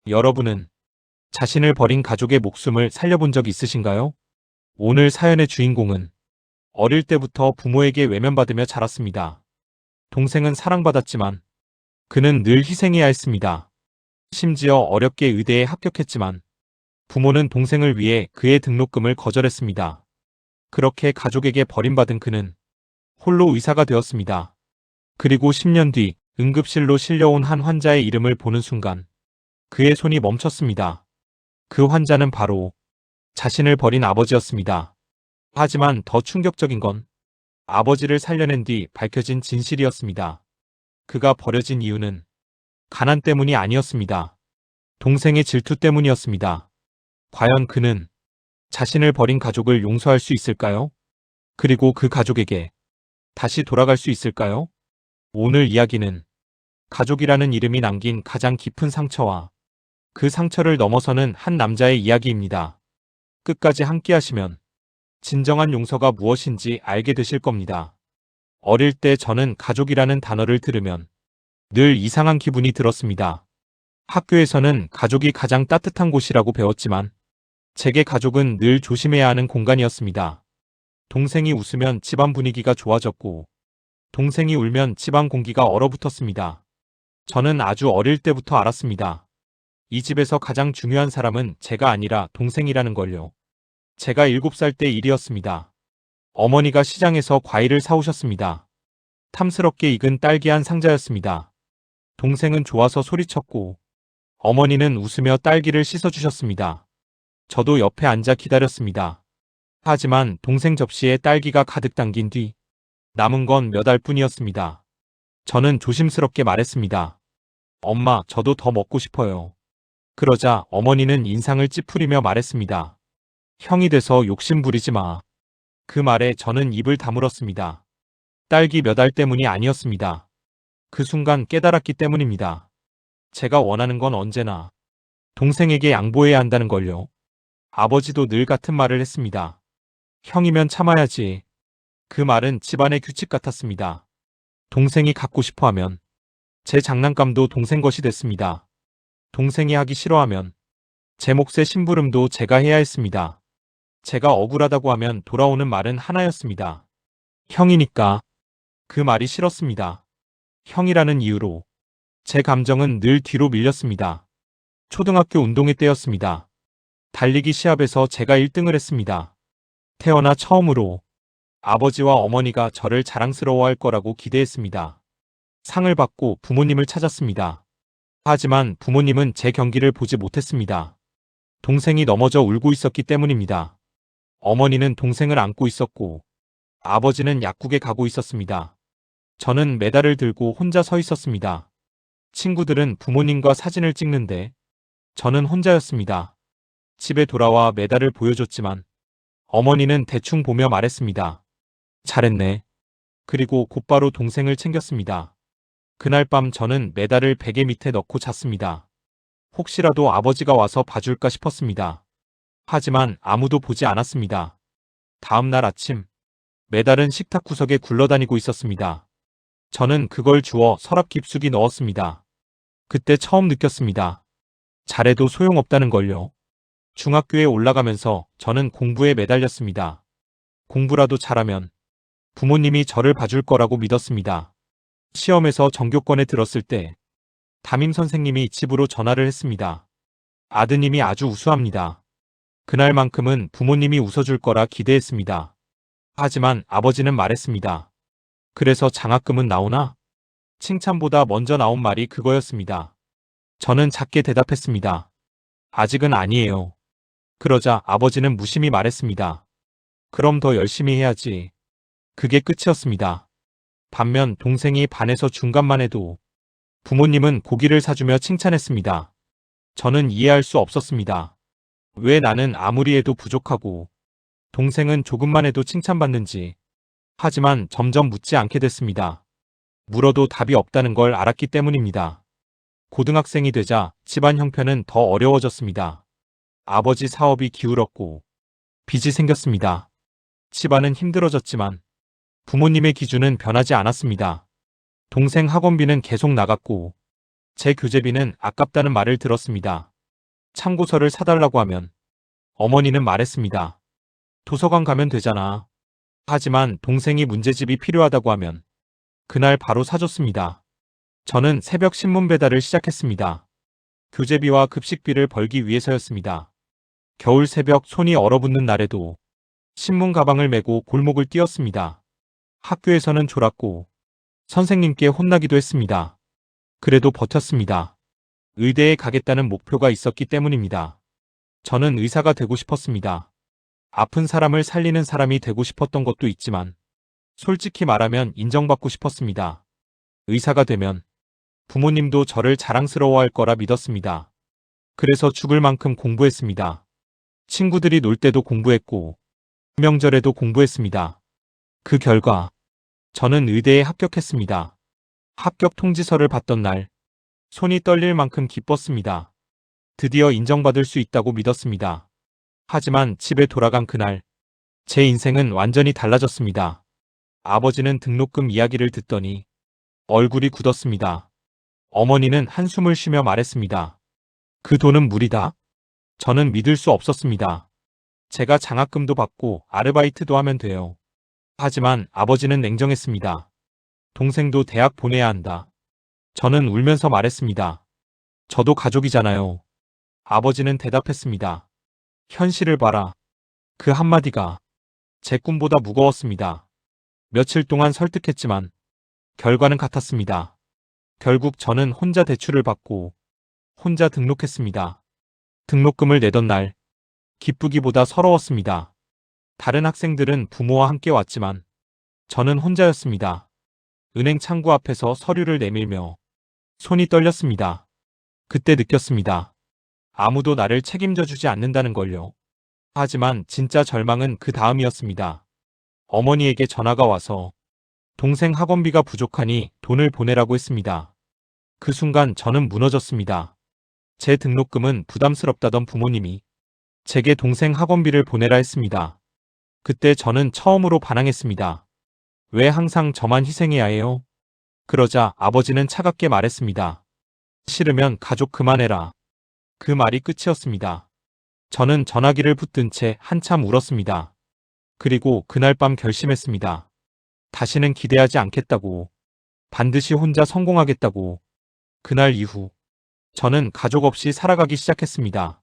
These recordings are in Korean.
여러분은 자신을 버린 가족의 목숨을 살려본 적 있으신가요? 오늘 사연의 주인공은 어릴 때부터 부모에게 외면받으며 자랐습니다. 동생은 사랑받았지만 그는 늘 희생해야 했습니다. 심지어 어렵게 의대에 합격했지만 부모는 동생을 위해 그의 등록금을 거절했습니다. 그렇게 가족에게 버림받은 그는 홀로 의사가 되었습니다. 그리고 10년 뒤 응급실로 실려온 한 환자의 이름을 보는 순간 그의 손이 멈췄습니다. 그 환자는 바로 자신을 버린 아버지였습니다. 하지만 더 충격적인 건 아버지를 살려낸 뒤 밝혀진 진실이었습니다. 그가 버려진 이유는 가난 때문이 아니었습니다. 동생의 질투 때문이었습니다. 과연 그는 자신을 버린 가족을 용서할 수 있을까요? 그리고 그 가족에게 다시 돌아갈 수 있을까요? 오늘 이야기는 가족이라는 이름이 남긴 가장 깊은 상처와 그 상처를 넘어서는 한 남자의 이야기입니다. 끝까지 함께 하시면 진정한 용서가 무엇인지 알게 되실 겁니다. 어릴 때 저는 가족이라는 단어를 들으면 늘 이상한 기분이 들었습니다. 학교에서는 가족이 가장 따뜻한 곳이라고 배웠지만 제게 가족은 늘 조심해야 하는 공간이었습니다. 동생이 웃으면 집안 분위기가 좋아졌고 동생이 울면 집안 공기가 얼어붙었습니다. 저는 아주 어릴 때부터 알았습니다. 이 집에서 가장 중요한 사람은 제가 아니라 동생이라는 걸요. 제가 7살 때 일이었습니다. 어머니가 시장에서 과일을 사오셨습니다. 탐스럽게 익은 딸기 한 상자였습니다. 동생은 좋아서 소리쳤고 어머니는 웃으며 딸기를 씻어주셨습니다. 저도 옆에 앉아 기다렸습니다. 하지만 동생 접시에 딸기가 가득 담긴 뒤 남은 건 몇 알뿐이었습니다. 저는 조심스럽게 말했습니다. 엄마, 저도 더 먹고 싶어요. 그러자 어머니는 인상을 찌푸리며 말했습니다. 형이 돼서 욕심 부리지 마. 그 말에 저는 입을 다물었습니다. 딸기 몇 알 때문이 아니었습니다. 그 순간 깨달았기 때문입니다. 제가 원하는 건 언제나 동생에게 양보해야 한다는 걸요. 아버지도 늘 같은 말을 했습니다. 형이면 참아야지. 그 말은 집안의 규칙 같았습니다. 동생이 갖고 싶어 하면 제 장난감도 동생 것이 됐습니다. 동생이 하기 싫어하면 제 몫의 심부름도 제가 해야 했습니다. 제가 억울하다고 하면 돌아오는 말은 하나였습니다. 형이니까. 그 말이 싫었습니다. 형이라는 이유로 제 감정은 늘 뒤로 밀렸습니다. 초등학교 운동회 때였습니다. 달리기 시합에서 제가 1등을 했습니다. 태어나 처음으로 아버지와 어머니가 저를 자랑스러워할 거라고 기대했습니다. 상을 받고 부모님을 찾았습니다. 하지만 부모님은 제 경기를 보지 못했습니다. 동생이 넘어져 울고 있었기 때문입니다. 어머니는 동생을 안고 있었고 아버지는 약국에 가고 있었습니다. 저는 메달을 들고 혼자 서 있었습니다. 친구들은 부모님과 사진을 찍는데 저는 혼자였습니다. 집에 돌아와 메달을 보여줬지만 어머니는 대충 보며 말했습니다. 잘했네. 그리고 곧바로 동생을 챙겼습니다. 그날 밤 저는 메달을 베개 밑에 넣고 잤습니다. 혹시라도 아버지가 와서 봐줄까 싶었습니다. 하지만 아무도 보지 않았습니다. 다음 날 아침, 메달은 식탁 구석에 굴러다니고 있었습니다. 저는 그걸 주워 서랍 깊숙이 넣었습니다. 그때 처음 느꼈습니다. 잘해도 소용없다는 걸요. 중학교에 올라가면서 저는 공부에 매달렸습니다. 공부라도 잘하면 부모님이 저를 봐줄 거라고 믿었습니다. 시험에서 전교권에 들었을 때 담임 선생님이 집으로 전화를 했습니다. 아드님이 아주 우수합니다. 그날만큼은 부모님이 웃어줄 거라 기대했습니다. 하지만 아버지는 말했습니다. 그래서 장학금은 나오나? 칭찬보다 먼저 나온 말이 그거였습니다. 저는 작게 대답했습니다. 아직은 아니에요. 그러자 아버지는 무심히 말했습니다. 그럼 더 열심히 해야지. 그게 끝이었습니다. 반면 동생이 반에서 중간만 해도 부모님은 고기를 사주며 칭찬했습니다. 저는 이해할 수 없었습니다. 왜 나는 아무리 해도 부족하고 동생은 조금만 해도 칭찬받는지. 하지만 점점 묻지 않게 됐습니다. 물어도 답이 없다는 걸 알았기 때문입니다. 고등학생이 되자 집안 형편은 더 어려워졌습니다. 아버지 사업이 기울었고 빚이 생겼습니다. 집안은 힘들어졌지만 부모님의 기준은 변하지 않았습니다. 동생 학원비는 계속 나갔고 제 교재비는 아깝다는 말을 들었습니다. 참고서를 사달라고 하면 어머니는 말했습니다. 도서관 가면 되잖아. 하지만 동생이 문제집이 필요하다고 하면 그날 바로 사줬습니다. 저는 새벽 신문 배달을 시작했습니다. 교재비와 급식비를 벌기 위해서였습니다. 겨울 새벽 손이 얼어붙는 날에도 신문 가방을 메고 골목을 뛰었습니다. 학교에서는 졸았고 선생님께 혼나기도 했습니다. 그래도 버텼습니다. 의대에 가겠다는 목표가 있었기 때문입니다. 저는 의사가 되고 싶었습니다. 아픈 사람을 살리는 사람이 되고 싶었던 것도 있지만 솔직히 말하면 인정받고 싶었습니다. 의사가 되면 부모님도 저를 자랑스러워할 거라 믿었습니다. 그래서 죽을 만큼 공부했습니다. 친구들이 놀 때도 공부했고 명절에도 공부했습니다. 그 결과 저는 의대에 합격했습니다. 합격 통지서를 받던 날 손이 떨릴 만큼 기뻤습니다. 드디어 인정받을 수 있다고 믿었습니다. 하지만 집에 돌아간 그날 제 인생은 완전히 달라졌습니다. 아버지는 등록금 이야기를 듣더니 얼굴이 굳었습니다. 어머니는 한숨을 쉬며 말했습니다. 그 돈은 무리다. 저는 믿을 수 없었습니다. 제가 장학금도 받고 아르바이트도 하면 돼요. 하지만 아버지는 냉정했습니다. 동생도 대학 보내야 한다. 저는 울면서 말했습니다. 저도 가족이잖아요. 아버지는 대답했습니다. 현실을 봐라. 그 한마디가 제 꿈보다 무거웠습니다. 며칠 동안 설득했지만 결과는 같았습니다. 결국 저는 혼자 대출을 받고 혼자 등록했습니다. 등록금을 내던 날 기쁘기보다 서러웠습니다. 다른 학생들은 부모와 함께 왔지만 저는 혼자였습니다. 은행 창구 앞에서 서류를 내밀며 손이 떨렸습니다. 그때 느꼈습니다. 아무도 나를 책임져 주지 않는다는 걸요. 하지만 진짜 절망은 그 다음이었습니다. 어머니에게 전화가 와서 동생 학원비가 부족하니 돈을 보내라고 했습니다. 그 순간 저는 무너졌습니다. 제 등록금은 부담스럽다던 부모님이 제게 동생 학원비를 보내라 했습니다. 그때 저는 처음으로 반항했습니다. 왜 항상 저만 희생해야 해요? 그러자 아버지는 차갑게 말했습니다. 싫으면 가족 그만해라. 그 말이 끝이었습니다. 저는 전화기를 붙든 채 한참 울었습니다. 그리고 그날 밤 결심했습니다. 다시는 기대하지 않겠다고. 반드시 혼자 성공하겠다고. 그날 이후 저는 가족 없이 살아가기 시작했습니다.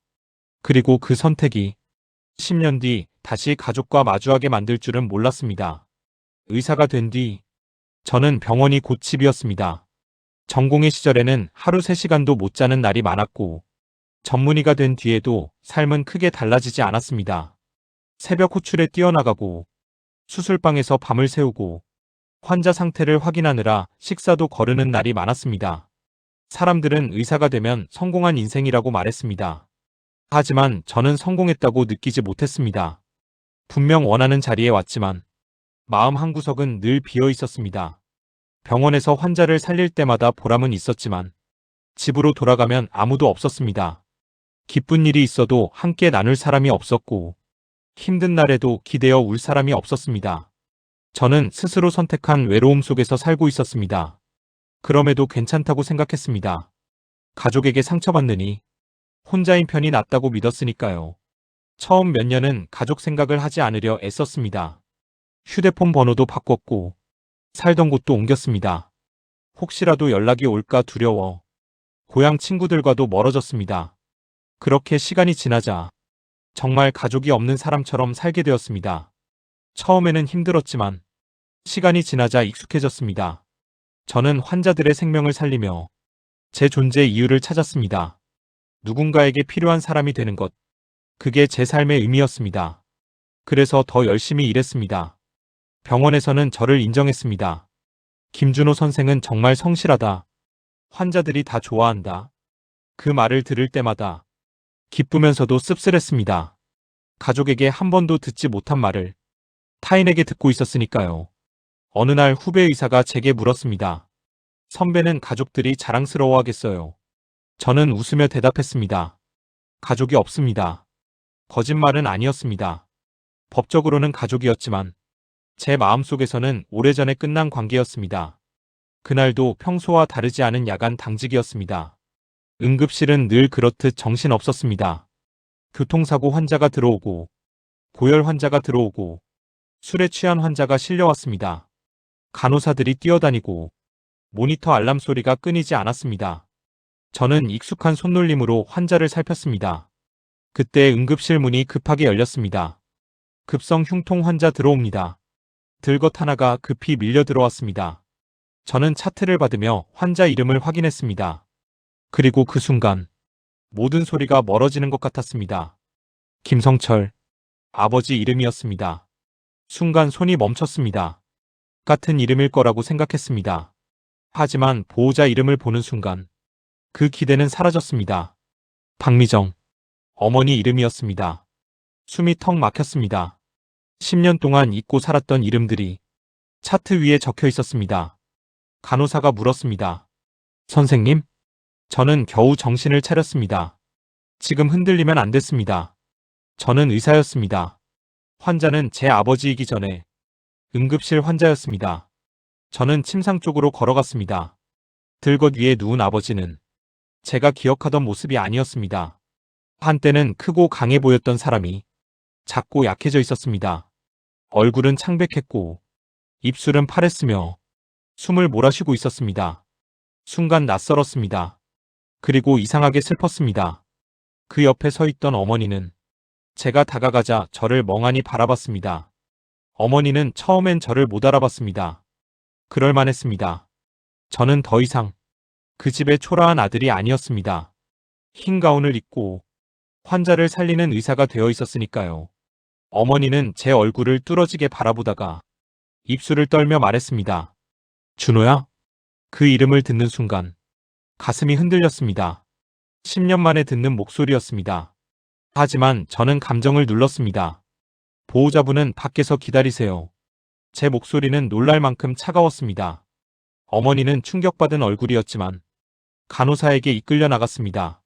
그리고 그 선택이 10년 뒤 다시 가족과 마주하게 만들 줄은 몰랐습니다. 의사가 된 뒤 저는 병원이 곧 집이었습니다. 전공의 시절에는 하루 3시간도 못 자는 날이 많았고 전문의가 된 뒤에도 삶은 크게 달라지지 않았습니다. 새벽 호출에 뛰어나가고 수술방에서 밤을 새우고 환자 상태를 확인하느라 식사도 거르는 날이 많았습니다. 사람들은 의사가 되면 성공한 인생이라고 말했습니다. 하지만 저는 성공했다고 느끼지 못했습니다. 분명 원하는 자리에 왔지만 마음 한구석은 늘 비어 있었습니다. 병원에서 환자를 살릴 때마다 보람은 있었지만 집으로 돌아가면 아무도 없었습니다. 기쁜 일이 있어도 함께 나눌 사람이 없었고 힘든 날에도 기대어 울 사람이 없었습니다. 저는 스스로 선택한 외로움 속에서 살고 있었습니다. 그럼에도 괜찮다고 생각했습니다. 가족에게 상처받느니 혼자인 편이 낫다고 믿었으니까요. 처음 몇 년은 가족 생각을 하지 않으려 애썼습니다. 휴대폰 번호도 바꿨고 살던 곳도 옮겼습니다. 혹시라도 연락이 올까 두려워 고향 친구들과도 멀어졌습니다. 그렇게 시간이 지나자 정말 가족이 없는 사람처럼 살게 되었습니다. 처음에는 힘들었지만 시간이 지나자 익숙해졌습니다. 저는 환자들의 생명을 살리며 제 존재의 이유를 찾았습니다. 누군가에게 필요한 사람이 되는 것, 그게 제 삶의 의미였습니다. 그래서 더 열심히 일했습니다. 병원에서는 저를 인정했습니다. 김준호 선생은 정말 성실하다. 환자들이 다 좋아한다. 그 말을 들을 때마다 기쁘면서도 씁쓸했습니다. 가족에게 한 번도 듣지 못한 말을 타인에게 듣고 있었으니까요. 어느 날 후배 의사가 제게 물었습니다. 선배는 가족들이 자랑스러워하겠어요. 저는 웃으며 대답했습니다. 가족이 없습니다. 거짓말은 아니었습니다. 법적으로는 가족이었지만 제 마음속에서는 오래전에 끝난 관계였습니다. 그날도 평소와 다르지 않은 야간 당직이었습니다. 응급실은 늘 그렇듯 정신없었습니다. 교통사고 환자가 들어오고, 고열 환자가 들어오고, 술에 취한 환자가 실려왔습니다. 간호사들이 뛰어다니고, 모니터 알람 소리가 끊이지 않았습니다. 저는 익숙한 손놀림으로 환자를 살폈습니다. 그때 응급실 문이 급하게 열렸습니다. 급성 흉통 환자 들어옵니다. 들것 하나가 급히 밀려 들어왔습니다. 저는 차트를 받으며 환자 이름을 확인했습니다. 그리고 그 순간 모든 소리가 멀어지는 것 같았습니다. 김성철, 아버지 이름이었습니다. 순간 손이 멈췄습니다. 같은 이름일 거라고 생각했습니다. 하지만 보호자 이름을 보는 순간 그 기대는 사라졌습니다. 박미정, 어머니 이름이었습니다. 숨이 턱 막혔습니다. 10년 동안 잊고 살았던 이름들이 차트 위에 적혀 있었습니다. 간호사가 물었습니다. 선생님? 저는 겨우 정신을 차렸습니다. 지금 흔들리면 안 됐습니다. 저는 의사였습니다. 환자는 제 아버지이기 전에 응급실 환자였습니다. 저는 침상 쪽으로 걸어갔습니다. 들것 위에 누운 아버지는 제가 기억하던 모습이 아니었습니다. 한때는 크고 강해 보였던 사람이 작고 약해져 있었습니다. 얼굴은 창백했고 입술은 파랬으며 숨을 몰아쉬고 있었습니다. 순간 낯설었습니다. 그리고 이상하게 슬펐습니다. 그 옆에 서 있던 어머니는 제가 다가가자 저를 멍하니 바라봤습니다. 어머니는 처음엔 저를 못 알아봤습니다. 그럴만했습니다. 저는 더 이상 그 집의 초라한 아들이 아니었습니다. 흰 가운을 입고 환자를 살리는 의사가 되어 있었으니까요. 어머니는 제 얼굴을 뚫어지게 바라보다가 입술을 떨며 말했습니다. 준호야? 그 이름을 듣는 순간 가슴이 흔들렸습니다. 10년 만에 듣는 목소리였습니다. 하지만 저는 감정을 눌렀습니다. 보호자분은 밖에서 기다리세요. 제 목소리는 놀랄 만큼 차가웠습니다. 어머니는 충격받은 얼굴이었지만 간호사에게 이끌려 나갔습니다.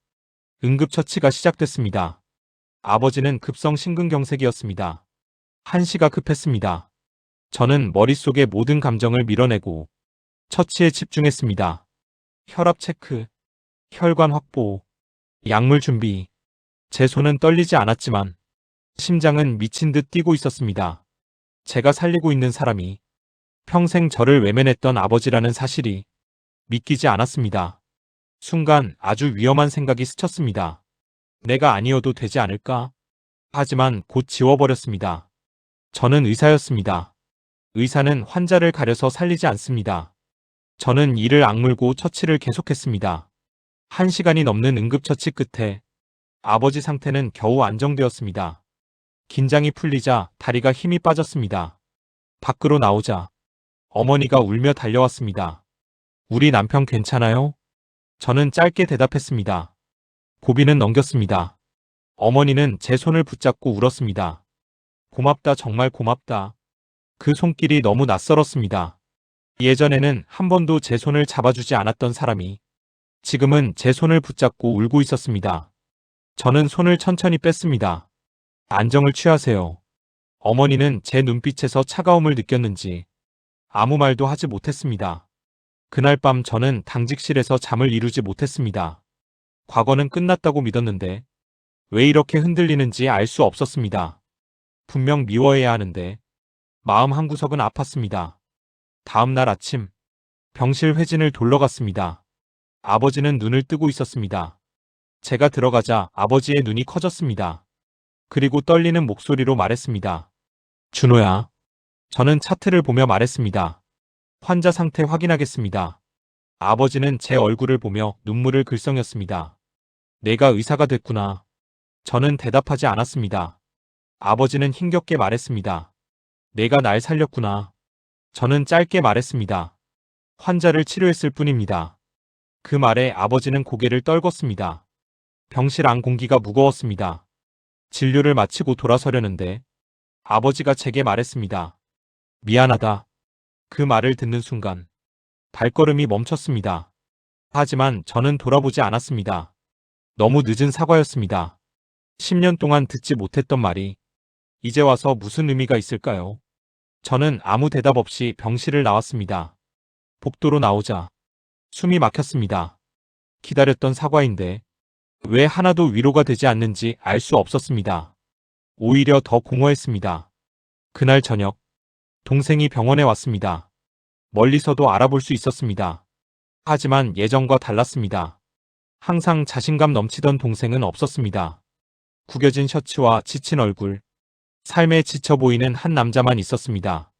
응급처치가 시작됐습니다. 아버지는 급성 심근경색이었습니다. 한시가 급했습니다. 저는 머릿속의 모든 감정을 밀어내고 처치에 집중했습니다. 혈압 체크, 혈관 확보, 약물 준비. 제 손은 떨리지 않았지만 심장은 미친 듯 뛰고 있었습니다. 제가 살리고 있는 사람이 평생 저를 외면했던 아버지라는 사실이 믿기지 않았습니다. 순간 아주 위험한 생각이 스쳤습니다. 내가 아니어도 되지 않을까? 하지만 곧 지워버렸습니다. 저는 의사였습니다. 의사는 환자를 가려서 살리지 않습니다. 저는 이를 악물고 처치를 계속했습니다. 1시간이 넘는 응급처치 끝에 아버지 상태는 겨우 안정되었습니다. 긴장이 풀리자 다리가 힘이 빠졌습니다. 밖으로 나오자 어머니가 울며 달려왔습니다. 우리 남편 괜찮아요? 저는 짧게 대답했습니다. 고비는 넘겼습니다. 어머니는 제 손을 붙잡고 울었습니다. 고맙다, 정말 고맙다. 그 손길이 너무 낯설었습니다. 예전에는 한 번도 제 손을 잡아주지 않았던 사람이 지금은 제 손을 붙잡고 울고 있었습니다. 저는 손을 천천히 뺐습니다. 안정을 취하세요. 어머니는 제 눈빛에서 차가움을 느꼈는지 아무 말도 하지 못했습니다. 그날 밤 저는 당직실에서 잠을 이루지 못했습니다. 과거는 끝났다고 믿었는데 왜 이렇게 흔들리는지 알 수 없었습니다. 분명 미워해야 하는데 마음 한구석은 아팠습니다. 다음 날 아침 병실 회진을 돌러 갔습니다. 아버지는 눈을 뜨고 있었습니다. 제가 들어가자 아버지의 눈이 커졌습니다. 그리고 떨리는 목소리로 말했습니다. 준호야. 저는 차트를 보며 말했습니다. 환자 상태 확인하겠습니다. 아버지는 제 얼굴을 보며 눈물을 글썽였습니다. 내가 의사가 됐구나. 저는 대답하지 않았습니다. 아버지는 힘겹게 말했습니다. 내가 날 살렸구나. 저는 짧게 말했습니다. 환자를 치료했을 뿐입니다. 그 말에 아버지는 고개를 떨궜습니다. 병실 안 공기가 무거웠습니다. 진료를 마치고 돌아서려는데 아버지가 제게 말했습니다. 미안하다. 그 말을 듣는 순간 발걸음이 멈췄습니다. 하지만 저는 돌아보지 않았습니다. 너무 늦은 사과였습니다. 10년 동안 듣지 못했던 말이 이제 와서 무슨 의미가 있을까요? 저는 아무 대답 없이 병실을 나왔습니다. 복도로 나오자 숨이 막혔습니다. 기다렸던 사과인데 왜 하나도 위로가 되지 않는지 알 수 없었습니다. 오히려 더 공허했습니다. 그날 저녁, 동생이 병원에 왔습니다. 멀리서도 알아볼 수 있었습니다. 하지만 예전과 달랐습니다. 항상 자신감 넘치던 동생은 없었습니다. 구겨진 셔츠와 지친 얼굴, 삶에 지쳐 보이는 한 남자만 있었습니다.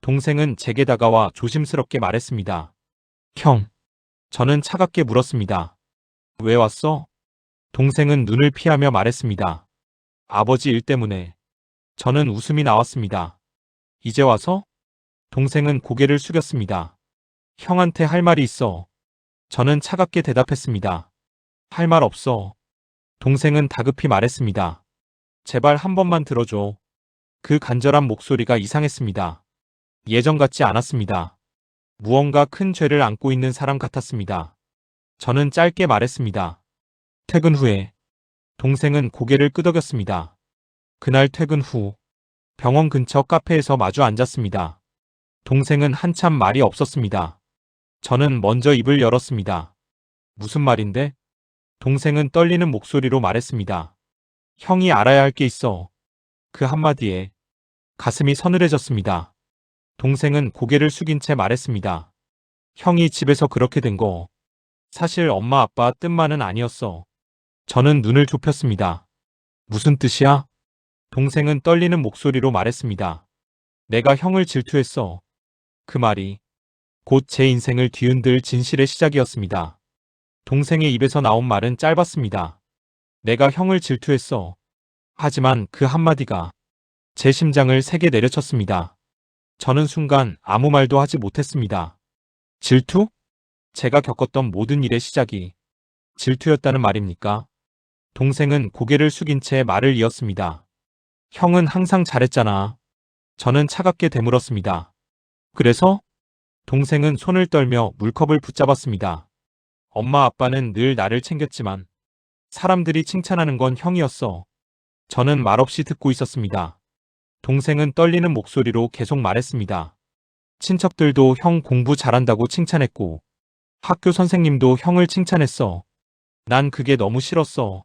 동생은 제게 다가와 조심스럽게 말했습니다. 형, 저는 차갑게 물었습니다. 왜 왔어? 동생은 눈을 피하며 말했습니다. 아버지 일 때문에. 저는 웃음이 나왔습니다. 이제 와서? 동생은 고개를 숙였습니다. 형한테 할 말이 있어. 저는 차갑게 대답했습니다. 할 말 없어. 동생은 다급히 말했습니다. 제발 한 번만 들어줘. 그 간절한 목소리가 이상했습니다. 예전 같지 않았습니다. 무언가 큰 죄를 안고 있는 사람 같았습니다. 저는 짧게 말했습니다. 퇴근 후에. 동생은 고개를 끄덕였습니다. 그날 퇴근 후 병원 근처 카페에서 마주 앉았습니다. 동생은 한참 말이 없었습니다. 저는 먼저 입을 열었습니다. 무슨 말인데? 동생은 떨리는 목소리로 말했습니다. 형이 알아야 할 게 있어. 그 한마디에 가슴이 서늘해졌습니다. 동생은 고개를 숙인 채 말했습니다. 형이 집에서 그렇게 된 거 사실 엄마 아빠 뜻만은 아니었어. 저는 눈을 좁혔습니다. 무슨 뜻이야? 동생은 떨리는 목소리로 말했습니다. 내가 형을 질투했어. 그 말이 곧 제 인생을 뒤흔들 진실의 시작이었습니다. 동생의 입에서 나온 말은 짧았습니다. 내가 형을 질투했어. 하지만 그 한마디가 제 심장을 세게 내려쳤습니다. 저는 순간 아무 말도 하지 못했습니다. 질투? 제가 겪었던 모든 일의 시작이 질투였다는 말입니까? 동생은 고개를 숙인 채 말을 이었습니다. 형은 항상 잘했잖아. 저는 차갑게 되물었습니다. 그래서? 동생은 손을 떨며 물컵을 붙잡았습니다. 엄마 아빠는 늘 나를 챙겼지만 사람들이 칭찬하는 건 형이었어. 저는 말없이 듣고 있었습니다. 동생은 떨리는 목소리로 계속 말했습니다. 친척들도 형 공부 잘한다고 칭찬했고 학교 선생님도 형을 칭찬했어. 난 그게 너무 싫었어.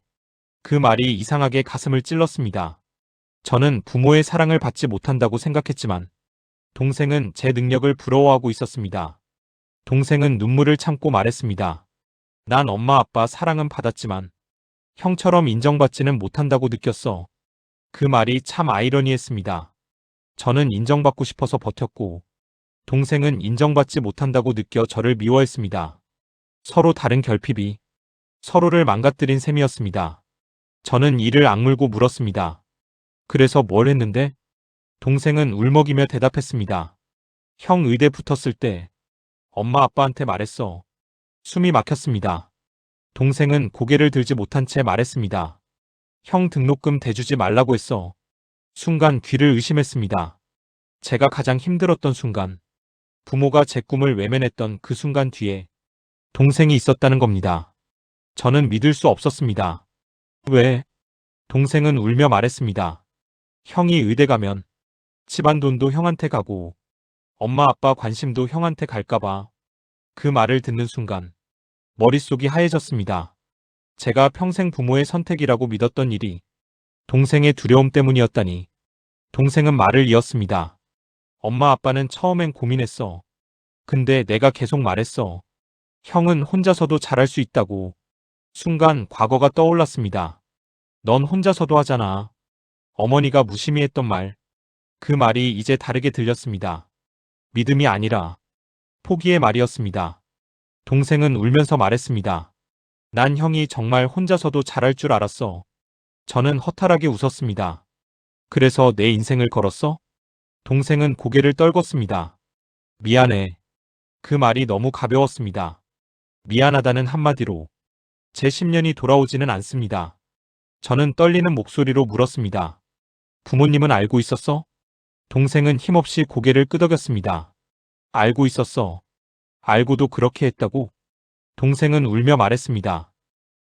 그 말이 이상하게 가슴을 찔렀습니다. 저는 부모의 사랑을 받지 못한다고 생각했지만 동생은 제 능력을 부러워하고 있었습니다. 동생은 눈물을 참고 말했습니다. 난 엄마 아빠 사랑은 받았지만 형처럼 인정받지는 못한다고 느꼈어. 그 말이 참 아이러니했습니다. 저는 인정받고 싶어서 버텼고 동생은 인정받지 못한다고 느껴 저를 미워했습니다. 서로 다른 결핍이 서로를 망가뜨린 셈이었습니다. 저는 이를 악물고 물었습니다. 그래서 뭘 했는데? 동생은 울먹이며 대답했습니다. 형 의대 붙었을 때 엄마 아빠한테 말했어. 숨이 막혔습니다. 동생은 고개를 들지 못한 채 말했습니다. 형 등록금 대주지 말라고 했어. 순간 귀를 의심했습니다. 제가 가장 힘들었던 순간, 부모가 제 꿈을 외면했던 그 순간 뒤에 동생이 있었다는 겁니다. 저는 믿을 수 없었습니다. 왜? 동생은 울며 말했습니다. 형이 의대 가면 집안 돈도 형한테 가고 엄마 아빠 관심도 형한테 갈까봐. 그 말을 듣는 순간 머릿속이 하얘졌습니다. 제가 평생 부모의 선택이라고 믿었던 일이 동생의 두려움 때문이었다니. 동생은 말을 이었습니다. 엄마 아빠는 처음엔 고민했어. 근데 내가 계속 말했어. 형은 혼자서도 잘할 수 있다고. 순간 과거가 떠올랐습니다. 넌 혼자서도 하잖아. 어머니가 무심히 했던 말. 그 말이 이제 다르게 들렸습니다. 믿음이 아니라 포기의 말이었습니다. 동생은 울면서 말했습니다. 난 형이 정말 혼자서도 잘할 줄 알았어. 저는 허탈하게 웃었습니다. 그래서 내 인생을 걸었어? 동생은 고개를 떨궜습니다. 미안해. 그 말이 너무 가벼웠습니다. 미안하다는 한마디로 제 10년이 돌아오지는 않습니다. 저는 떨리는 목소리로 물었습니다. 부모님은 알고 있었어? 동생은 힘없이 고개를 끄덕였습니다. 알고 있었어. 알고도 그렇게 했다고? 동생은 울며 말했습니다.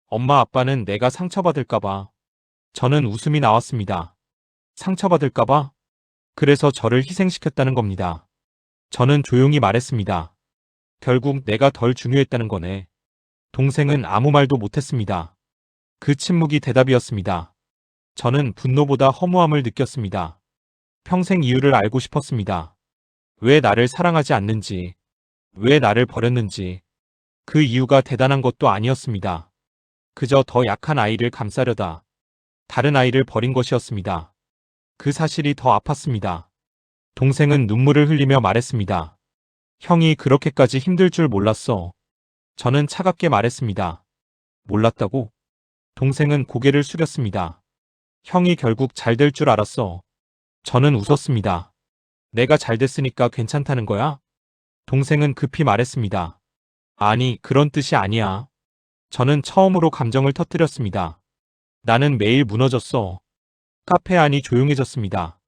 엄마 아빠는 내가 상처받을까봐. 저는 웃음이 나왔습니다. 상처받을까봐? 그래서 저를 희생시켰다는 겁니다. 저는 조용히 말했습니다. 결국 내가 덜 중요했다는 거네. 동생은 아무 말도 못했습니다. 그 침묵이 대답이었습니다. 저는 분노보다 허무함을 느꼈습니다. 평생 이유를 알고 싶었습니다. 왜 나를 사랑하지 않는지, 왜 나를 버렸는지. 그 이유가 대단한 것도 아니었습니다. 그저 더 약한 아이를 감싸려다 다른 아이를 버린 것이었습니다. 그 사실이 더 아팠습니다. 동생은 눈물을 흘리며 말했습니다. 형이 그렇게까지 힘들 줄 몰랐어. 저는 차갑게 말했습니다. 몰랐다고? 동생은 고개를 숙였습니다. 형이 결국 잘 될 줄 알았어. 저는 웃었습니다. 내가 잘 됐으니까 괜찮다는 거야? 동생은 급히 말했습니다. 아니, 그런 뜻이 아니야. 저는 처음으로 감정을 터뜨렸습니다. 나는 매일 무너졌어. 카페 안이 조용해졌습니다.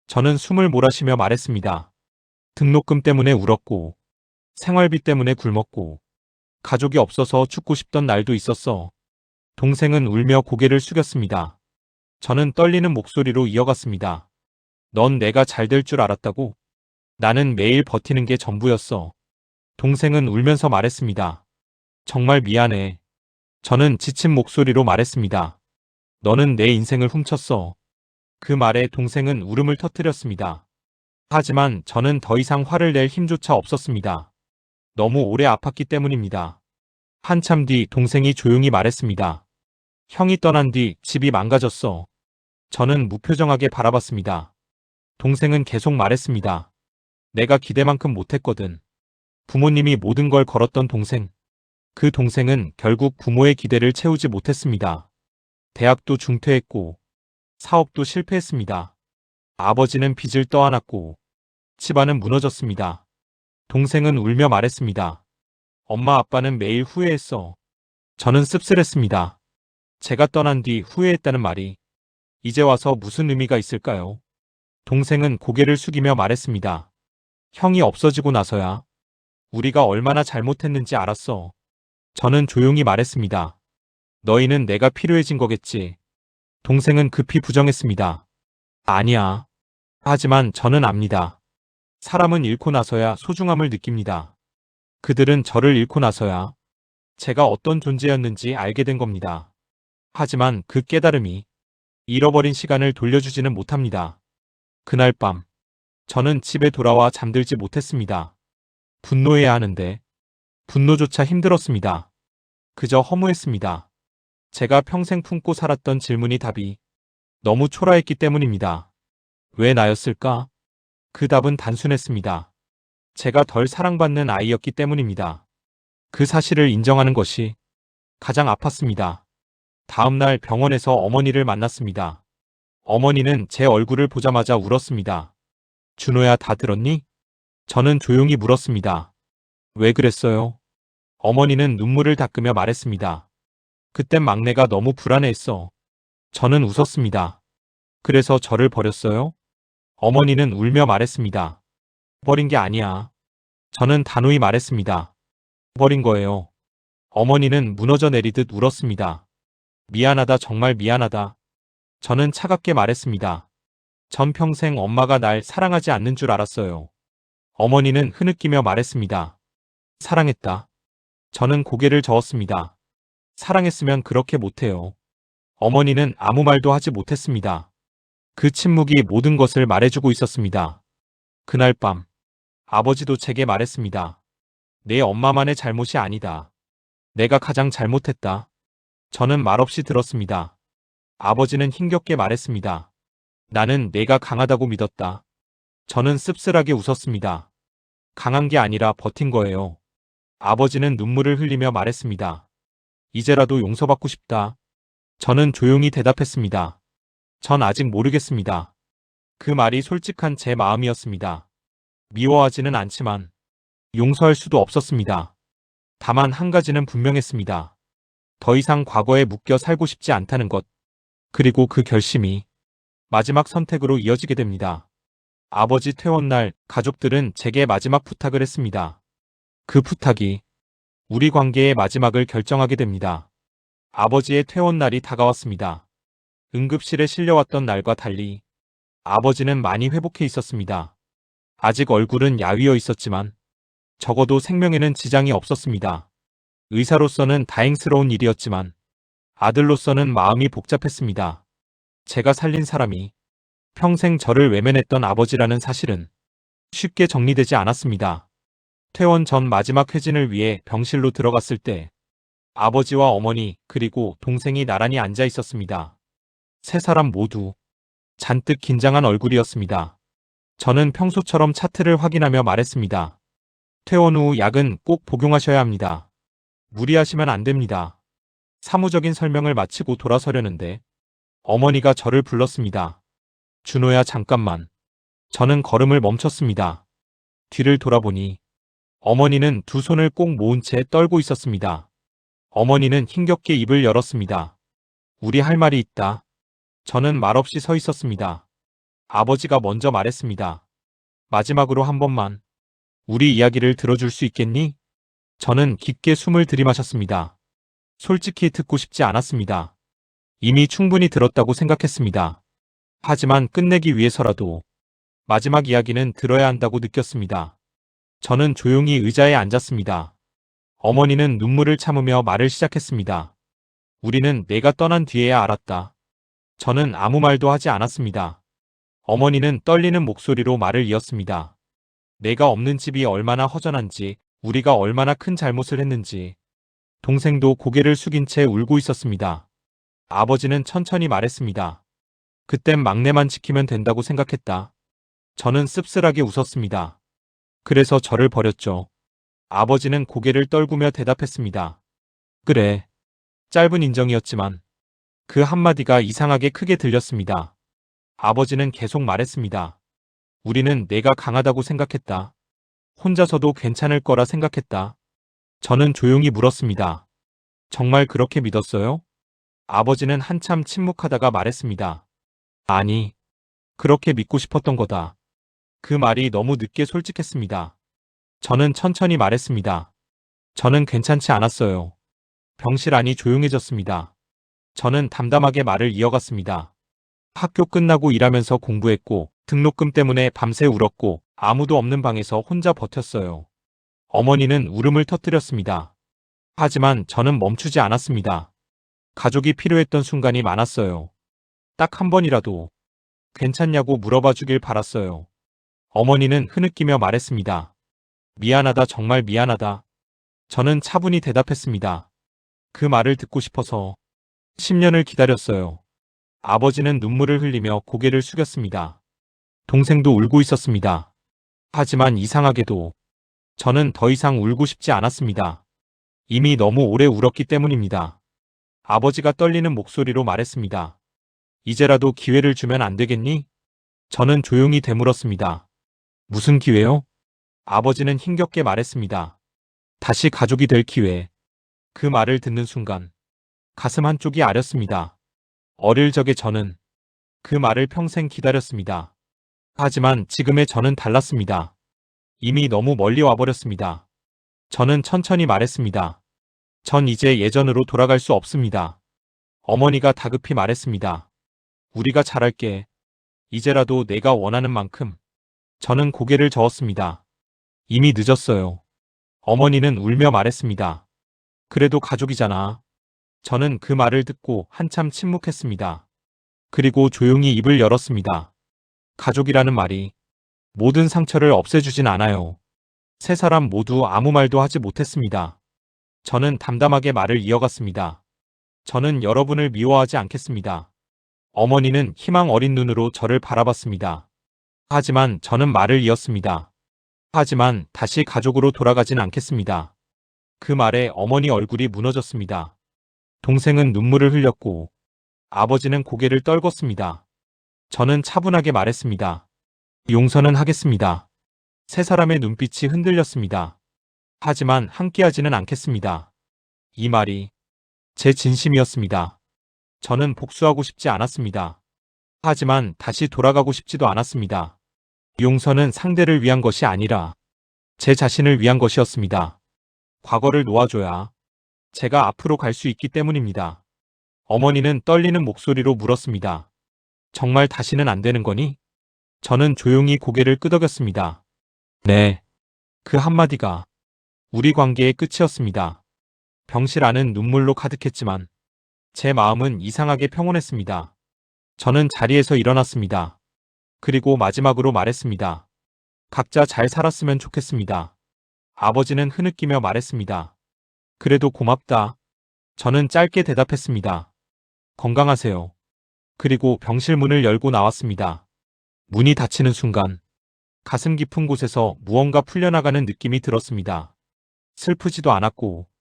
저는 숨을 몰아쉬며 말했습니다. 등록금 때문에 울었고, 생활비 때문에 굶었고, 가족이 없어서 죽고 싶던 날도 있었어. 동생은 울며 고개를 숙였습니다. 저는 떨리는 목소리로 이어갔습니다. 넌 내가 잘 될 줄 알았다고? 나는 매일 버티는 게 전부였어. 동생은 울면서 말했습니다. 정말 미안해. 저는 지친 목소리로 말했습니다. 너는 내 인생을 훔쳤어. 그 말에 동생은 울음을 터뜨렸습니다. 하지만 저는 더 이상 화를 낼 힘조차 없었습니다. 너무 오래 아팠기 때문입니다. 한참 뒤 동생이 조용히 말했습니다. 형이 떠난 뒤 집이 망가졌어. 저는 무표정하게 바라봤습니다. 동생은 계속 말했습니다. 내가 기대만큼 못했거든. 부모님이 모든 걸 걸었던 동생. 그 동생은 결국 부모의 기대를 채우지 못했습니다. 대학도 중퇴했고, 사업도 실패했습니다. 아버지는 빚을 떠안았고, 집안은 무너졌습니다. 동생은 울며 말했습니다. 엄마 아빠는 매일 후회했어. 저는 씁쓸했습니다. 제가 떠난 뒤 후회했다는 말이 이제 와서 무슨 의미가 있을까요? 동생은 고개를 숙이며 말했습니다. 형이 없어지고 나서야 우리가 얼마나 잘못했는지 알았어. 저는 조용히 말했습니다. 너희는 내가 필요해진 거겠지. 동생은 급히 부정했습니다. 아니야. 하지만 저는 압니다. 사람은 잃고 나서야 소중함을 느낍니다. 그들은 저를 잃고 나서야 제가 어떤 존재였는지 알게 된 겁니다. 하지만 그 깨달음이 잃어버린 시간을 돌려주지는 못합니다. 그날 밤, 저는 집에 돌아와 잠들지 못했습니다. 분노해야 하는데, 분노조차 힘들었습니다. 그저 허무했습니다. 제가 평생 품고 살았던 질문이 답이 너무 초라했기 때문입니다. 왜 나였을까? 그 답은 단순했습니다. 제가 덜 사랑받는 아이였기 때문입니다. 그 사실을 인정하는 것이 가장 아팠습니다. 다음 날 병원에서 어머니를 만났습니다. 어머니는 제 얼굴을 보자마자 울었습니다. 준호야, 다 들었니? 저는 조용히 물었습니다. 왜 그랬어요? 어머니는 눈물을 닦으며 말했습니다. 그땐 막내가 너무 불안해했어. 저는 웃었습니다. 그래서 저를 버렸어요? 어머니는 울며 말했습니다. 버린 게 아니야. 저는 단호히 말했습니다. 버린 거예요. 어머니는 무너져 내리듯 울었습니다. 미안하다, 정말 미안하다. 저는 차갑게 말했습니다. 전 평생 엄마가 날 사랑하지 않는 줄 알았어요. 어머니는 흐느끼며 말했습니다. 사랑했다. 저는 고개를 저었습니다. 사랑했으면 그렇게 못해요. 어머니는 아무 말도 하지 못했습니다. 그 침묵이 모든 것을 말해주고 있었습니다. 그날 밤, 아버지도 제게 말했습니다. 내 엄마만의 잘못이 아니다. 내가 가장 잘못했다. 저는 말없이 들었습니다. 아버지는 힘겹게 말했습니다. 나는 내가 강하다고 믿었다. 저는 씁쓸하게 웃었습니다. 강한 게 아니라 버틴 거예요. 아버지는 눈물을 흘리며 말했습니다. 이제라도 용서받고 싶다. 저는 조용히 대답했습니다. 전 아직 모르겠습니다. 그 말이 솔직한 제 마음이었습니다. 미워하지는 않지만 용서할 수도 없었습니다. 다만 한 가지는 분명했습니다. 더 이상 과거에 묶여 살고 싶지 않다는 것. 그리고 그 결심이 마지막 선택으로 이어지게 됩니다. 아버지 퇴원날 가족들은 제게 마지막 부탁을 했습니다. 그 부탁이 우리 관계의 마지막을 결정하게 됩니다. 아버지의 퇴원날이 다가왔습니다. 응급실에 실려왔던 날과 달리 아버지는 많이 회복해 있었습니다. 아직 얼굴은 야위어 있었지만 적어도 생명에는 지장이 없었습니다. 의사로서는 다행스러운 일이었지만 아들로서는 마음이 복잡했습니다. 제가 살린 사람이 평생 저를 외면했던 아버지라는 사실은 쉽게 정리되지 않았습니다. 퇴원 전 마지막 회진을 위해 병실로 들어갔을 때 아버지와 어머니 그리고 동생이 나란히 앉아 있었습니다. 세 사람 모두 잔뜩 긴장한 얼굴이었습니다. 저는 평소처럼 차트를 확인하며 말했습니다. 퇴원 후 약은 꼭 복용하셔야 합니다. 무리하시면 안 됩니다. 사무적인 설명을 마치고 돌아서려는데 어머니가 저를 불렀습니다. 준호야, 잠깐만. 저는 걸음을 멈췄습니다. 뒤를 돌아보니 어머니는 두 손을 꼭 모은 채 떨고 있었습니다. 어머니는 힘겹게 입을 열었습니다. 우리 할 말이 있다. 저는 말없이 서 있었습니다. 아버지가 먼저 말했습니다. 마지막으로 한 번만 우리 이야기를 들어줄 수 있겠니? 저는 깊게 숨을 들이마셨습니다. 솔직히 듣고 싶지 않았습니다. 이미 충분히 들었다고 생각했습니다. 하지만 끝내기 위해서라도 마지막 이야기는 들어야 한다고 느꼈습니다. 저는 조용히 의자에 앉았습니다. 어머니는 눈물을 참으며 말을 시작했습니다. 우리는 내가 떠난 뒤에야 알았다. 저는 아무 말도 하지 않았습니다. 어머니는 떨리는 목소리로 말을 이었습니다. 내가 없는 집이 얼마나 허전한지, 우리가 얼마나 큰 잘못을 했는지. 동생도 고개를 숙인 채 울고 있었습니다. 아버지는 천천히 말했습니다. 그땐 막내만 지키면 된다고 생각했다. 저는 씁쓸하게 웃었습니다. 그래서 저를 버렸죠. 아버지는 고개를 떨구며 대답했습니다. 그래. 짧은 인정이었지만 그 한마디가 이상하게 크게 들렸습니다. 아버지는 계속 말했습니다. 우리는 내가 강하다고 생각했다. 혼자서도 괜찮을 거라 생각했다. 저는 조용히 물었습니다. 정말 그렇게 믿었어요? 아버지는 한참 침묵하다가 말했습니다. 아니, 그렇게 믿고 싶었던 거다. 그 말이 너무 늦게 솔직했습니다. 저는 천천히 말했습니다. 저는 괜찮지 않았어요. 병실 안이 조용해졌습니다. 저는 담담하게 말을 이어갔습니다. 학교 끝나고 일하면서 공부했고 등록금 때문에 밤새 울었고 아무도 없는 방에서 혼자 버텼어요. 어머니는 울음을 터뜨렸습니다. 하지만 저는 멈추지 않았습니다. 가족이 필요했던 순간이 많았어요. 딱 한 번이라도 괜찮냐고 물어봐 주길 바랐어요. 어머니는 흐느끼며 말했습니다. 미안하다, 정말 미안하다. 저는 차분히 대답했습니다. 그 말을 듣고 싶어서 10년을 기다렸어요. 아버지는 눈물을 흘리며 고개를 숙였습니다. 동생도 울고 있었습니다. 하지만 이상하게도 저는 더 이상 울고 싶지 않았습니다. 이미 너무 오래 울었기 때문입니다. 아버지가 떨리는 목소리로 말했습니다. 이제라도 기회를 주면 안 되겠니? 저는 조용히 되물었습니다. 무슨 기회요? 아버지는 힘겹게 말했습니다. 다시 가족이 될 기회. 그 말을 듣는 순간 가슴 한쪽이 아렸습니다. 어릴 적의 저는 그 말을 평생 기다렸습니다. 하지만 지금의 저는 달랐습니다. 이미 너무 멀리 와버렸습니다. 저는 천천히 말했습니다. 전 이제 예전으로 돌아갈 수 없습니다. 어머니가 다급히 말했습니다. 우리가 잘할게. 이제라도 내가 원하는 만큼. 저는 고개를 저었습니다. 이미 늦었어요. 어머니는 울며 말했습니다. 그래도 가족이잖아. 저는 그 말을 듣고 한참 침묵했습니다. 그리고 조용히 입을 열었습니다. 가족이라는 말이 모든 상처를 없애주진 않아요. 세 사람 모두 아무 말도 하지 못했습니다. 저는 담담하게 말을 이어갔습니다. 저는 여러분을 미워하지 않겠습니다. 어머니는 희망 어린 눈으로 저를 바라봤습니다. 하지만 저는 말을 이었습니다. 하지만 다시 가족으로 돌아가진 않겠습니다. 그 말에 어머니 얼굴이 무너졌습니다. 동생은 눈물을 흘렸고 아버지는 고개를 떨궜습니다. 저는 차분하게 말했습니다. 용서는 하겠습니다. 세 사람의 눈빛이 흔들렸습니다. 하지만 함께하지는 않겠습니다. 이 말이 제 진심이었습니다. 저는 복수하고 싶지 않았습니다. 하지만 다시 돌아가고 싶지도 않았습니다. 용서는 상대를 위한 것이 아니라 제 자신을 위한 것이었습니다. 과거를 놓아줘야 제가 앞으로 갈 수 있기 때문입니다. 어머니는 떨리는 목소리로 물었습니다. 정말 다시는 안 되는 거니? 저는 조용히 고개를 끄덕였습니다. 네. 그 한마디가 우리 관계의 끝이었습니다. 병실 안은 눈물로 가득했지만 제 마음은 이상하게 평온했습니다. 저는 자리에서 일어났습니다. 그리고 마지막으로 말했습니다. 각자 잘 살았으면 좋겠습니다. 아버지는 흐느끼며 말했습니다. 그래도 고맙다. 저는 짧게 대답했습니다. 건강하세요. 그리고 병실 문을 열고 나왔습니다. 문이 닫히는 순간 가슴 깊은 곳에서 무언가 풀려나가는 느낌이 들었습니다. 슬프지도 않았고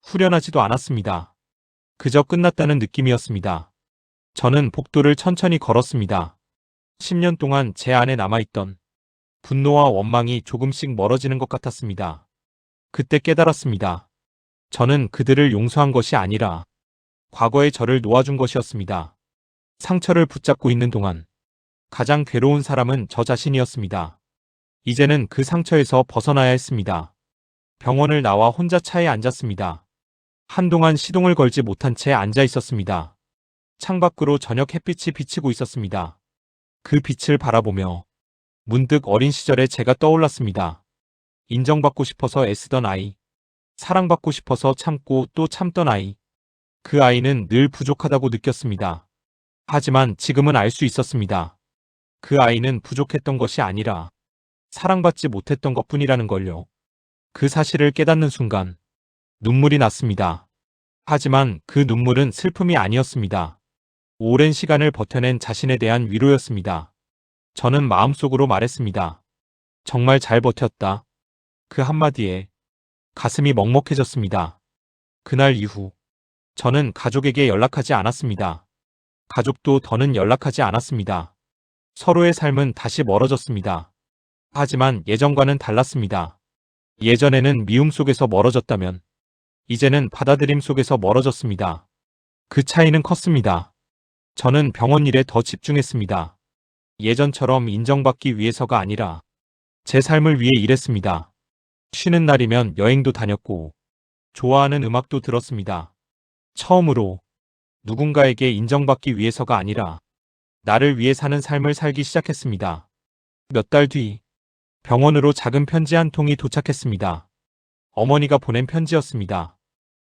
후련하지도 않았습니다. 그저 끝났다는 느낌이었습니다. 저는 복도를 천천히 걸었습니다. 10년 동안 제 안에 남아있던 분노와 원망이 조금씩 멀어지는 것 같았습니다. 그때 깨달았습니다. 저는 그들을 용서한 것이 아니라 과거의 저를 놓아준 것이었습니다. 상처를 붙잡고 있는 동안 가장 괴로운 사람은 저 자신이었습니다. 이제는 그 상처에서 벗어나야 했습니다. 병원을 나와 혼자 차에 앉았습니다. 한동안 시동을 걸지 못한 채 앉아 있었습니다. 창밖으로 저녁 햇빛이 비치고 있었습니다. 그 빛을 바라보며 문득 어린 시절의 제가 떠올랐습니다. 인정받고 싶어서 애쓰던 아이, 사랑받고 싶어서 참고 또 참던 아이. 그 아이는 늘 부족하다고 느꼈습니다. 하지만 지금은 알 수 있었습니다. 그 아이는 부족했던 것이 아니라 사랑받지 못했던 것뿐이라는 걸요. 그 사실을 깨닫는 순간 눈물이 났습니다. 하지만 그 눈물은 슬픔이 아니었습니다. 오랜 시간을 버텨낸 자신에 대한 위로였습니다. 저는 마음속으로 말했습니다. 정말 잘 버텼다. 그 한마디에 가슴이 먹먹해졌습니다. 그날 이후 저는 가족에게 연락하지 않았습니다. 가족도 더는 연락하지 않았습니다. 서로의 삶은 다시 멀어졌습니다. 하지만 예전과는 달랐습니다. 예전에는 미움 속에서 멀어졌다면 이제는 받아들임 속에서 멀어졌습니다. 그 차이는 컸습니다. 저는 병원 일에 더 집중했습니다. 예전처럼 인정받기 위해서가 아니라 제 삶을 위해 일했습니다. 쉬는 날이면 여행도 다녔고 좋아하는 음악도 들었습니다. 처음으로 누군가에게 인정받기 위해서가 아니라 나를 위해 사는 삶을 살기 시작했습니다. 몇 달 뒤 병원으로 작은 편지 한 통이 도착했습니다. 어머니가 보낸 편지였습니다.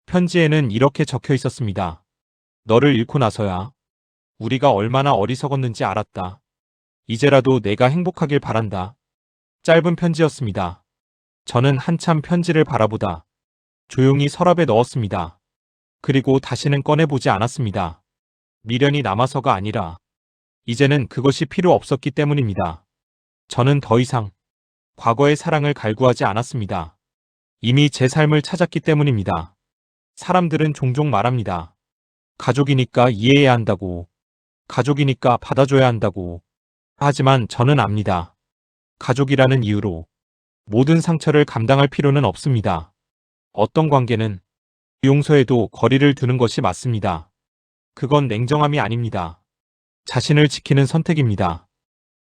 편지에는 이렇게 적혀 있었습니다. 너를 잃고 나서야 우리가 얼마나 어리석었는지 알았다. 이제라도 내가 행복하길 바란다. 짧은 편지였습니다. 저는 한참 편지를 바라보다 조용히 서랍에 넣었습니다. 그리고 다시는 꺼내보지 않았습니다. 미련이 남아서가 아니라 이제는 그것이 필요 없었기 때문입니다. 저는 더 이상 과거의 사랑을 갈구하지 않았습니다. 이미 제 삶을 찾았기 때문입니다. 사람들은 종종 말합니다. 가족이니까 이해해야 한다고, 가족이니까 받아줘야 한다고. 하지만 저는 압니다. 가족이라는 이유로 모든 상처를 감당할 필요는 없습니다. 어떤 관계는 용서해도 거리를 두는 것이 맞습니다. 그건 냉정함이 아닙니다. 자신을 지키는 선택입니다.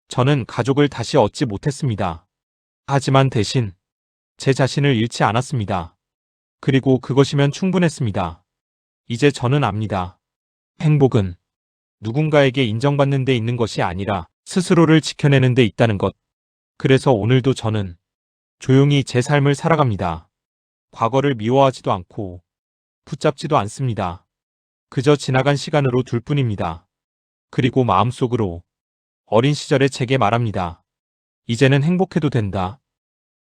저는 가족을 다시 얻지 못했습니다. 하지만 대신 제 자신을 잃지 않았습니다. 그리고 그것이면 충분했습니다. 이제 저는 압니다. 행복은 누군가에게 인정받는 데 있는 것이 아니라 스스로를 지켜내는 데 있다는 것. 그래서 오늘도 저는 조용히 제 삶을 살아갑니다. 과거를 미워하지도 않고 붙잡지도 않습니다. 그저 지나간 시간으로 둘 뿐입니다. 그리고 마음속으로 어린 시절의 제게 말합니다. 이제는 행복해도 된다.